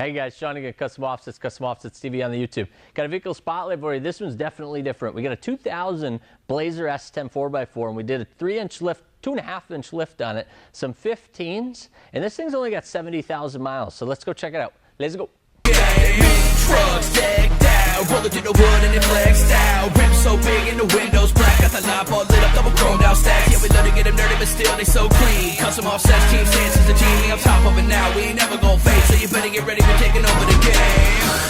Hey guys, Sean again, Custom Offsets TV on the YouTube. Got a vehicle spotlight for you. This one's definitely different. We got a 2000 Blazer S10 4x4, and we did a 3-inch lift, 2.5-inch lift on it, some 15s, and this thing's only got 70,000 miles. So let's go check it out. Let's go. Trucks decked out, rollin' through the wood and it flexed out. Rims so big and the windows black, got the light bulb lit up, double chromed out stacks. Yeah, we love to get them dirty, but still they so clean. Custom Offsets team chances the team, we on top of it now. We ain't never gon' fade, so you better get ready, we're taking over the game.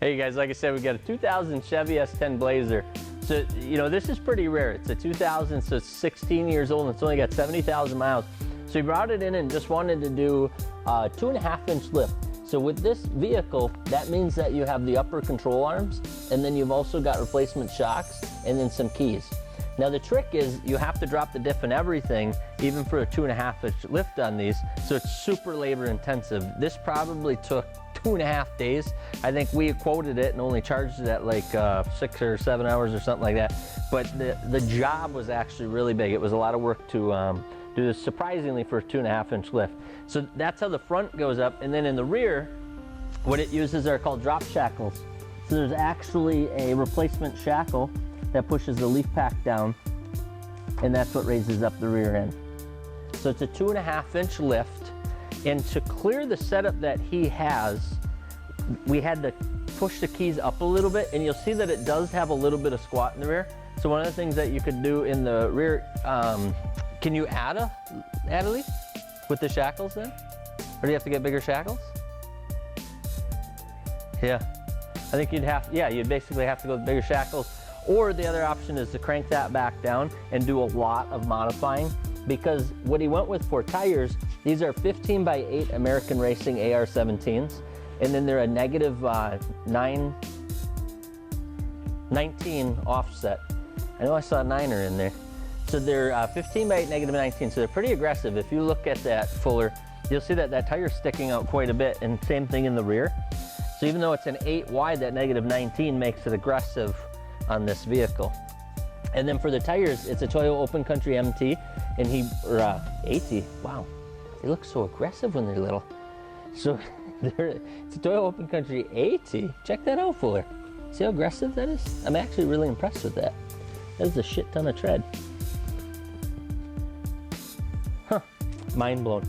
Hey guys, like I said, we got a 2000 Chevy S10 Blazer. So, you know, this is pretty rare. It's a 2000, so it's 16 years old, and it's only got 70,000 miles. So we brought it in and just wanted to do a 2.5-inch lift. So with this vehicle, that means that you have the upper control arms, and then you've also got replacement shocks, and then some keys. Now the trick is you have to drop the diff and everything, even for a 2.5-inch lift on these, so it's super labor intensive. This probably took 2.5 days. I think we quoted it and only charged it at like 6 or 7 hours or something like that. But the job was actually really big. It was a lot of work to do this, surprisingly, for a 2.5-inch lift. So that's how the front goes up. And then in the rear, what it uses are called drop shackles. So there's actually a replacement shackle that pushes the leaf pack down, and that's what raises up the rear end. So it's a 2.5-inch lift. And to clear the setup that he has, we had to push the keys up a little bit, and you'll see that it does have a little bit of squat in the rear. So one of the things that you could do in the rear, can you add a leaf with the shackles then? Or do you have to get bigger shackles? Yeah, I think you'd basically have to go with bigger shackles. Or the other option is to crank that back down and do a lot of modifying, because what he went with for tires, these are 15x8 American Racing AR17s, and then they're a negative 19 offset. I know I saw a 9er in there. So they're 15x8 negative 19, so they're pretty aggressive. If you look at that fuller, you'll see that that tire's sticking out quite a bit, and same thing in the rear. So even though it's an 8 wide, that negative 19 makes it aggressive on this vehicle. And then for the tires, it's a Toyo Open Country MT, and AT. Wow, they look so aggressive when they're little. So it's a Toyo Open Country AT. Check that out, Fuller. See how aggressive that is? I'm actually really impressed with that. That is a shit ton of tread. Huh, mind blown.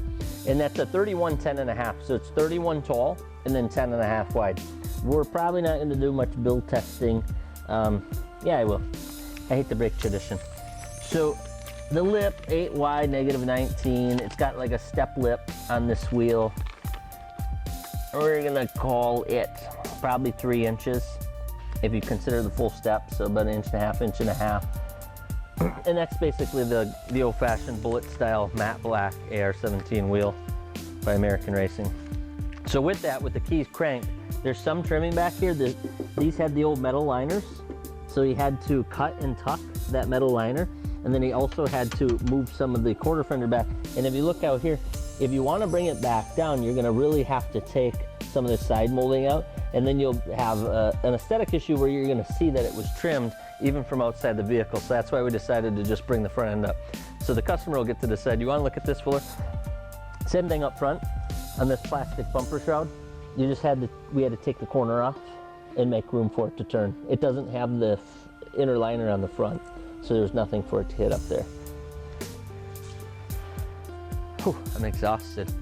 And that's a 31 10.5, so it's 31 tall and then 10.5 wide. We're probably not going to do much build testing. Yeah, I will. I hate to break tradition. So the lip, 8 wide, negative 19. It's got like a step lip on this wheel. We're gonna call it probably 3 inches if you consider the full step, so about 1.5 inches. And that's basically the old-fashioned bullet style matte black AR17 wheel by American Racing. So with that, with the keys cranked, there's some trimming back here. These had the old metal liners, so he had to cut and tuck that metal liner, and then he also had to move some of the quarter fender back. And if you look out here, if you want to bring it back down, you're going to really have to take some of the side molding out, and then you'll have an aesthetic issue where you're going to see that it was trimmed even from outside the vehicle. So that's why we decided to just bring the front end up. So the customer will get to decide. You want to look at this, Fuller? Same thing up front on this plastic bumper shroud. We had to take the corner off and make room for it to turn. It doesn't have the inner liner on the front, so there's nothing for it to hit up there. Whew, I'm exhausted.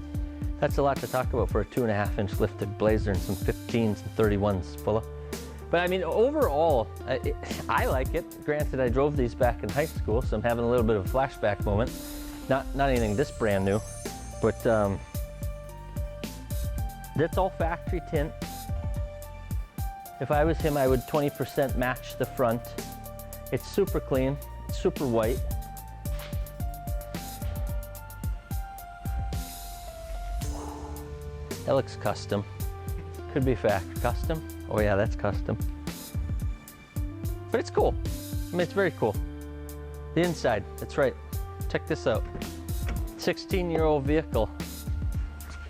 That's a lot to talk about for a 2.5-inch lifted Blazer and some 15s and 31s full of. But I mean, overall, I like it. Granted, I drove these back in high school, so I'm having a little bit of a flashback moment. Not anything this brand new, but that's all factory tint. If I was him, I would 20% match the front. It's super clean, super white. That looks custom. Could be factory. Custom? Oh yeah, that's custom. But it's cool. I mean, it's very cool. The inside, that's right. Check this out. 16-year-old vehicle.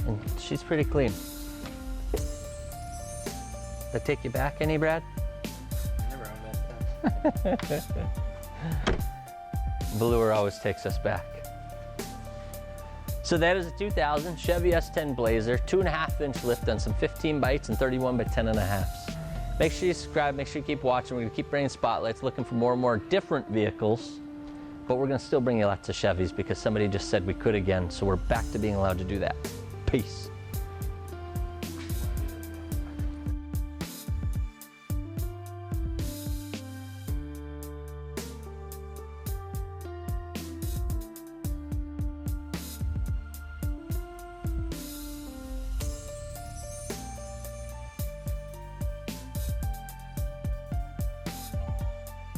And she's pretty clean. Did I take you back any, Brad? Never owned that. Velour always takes us back. So that is a 2000 Chevy S10 Blazer, 2.5-inch lift on some 15x8's and 31 by 10.5s. Make sure you subscribe, make sure you keep watching. We're gonna keep bringing spotlights, looking for more and more different vehicles, but we're gonna still bring you lots of Chevys because somebody just said we could again, so we're back to being allowed to do that. Peace.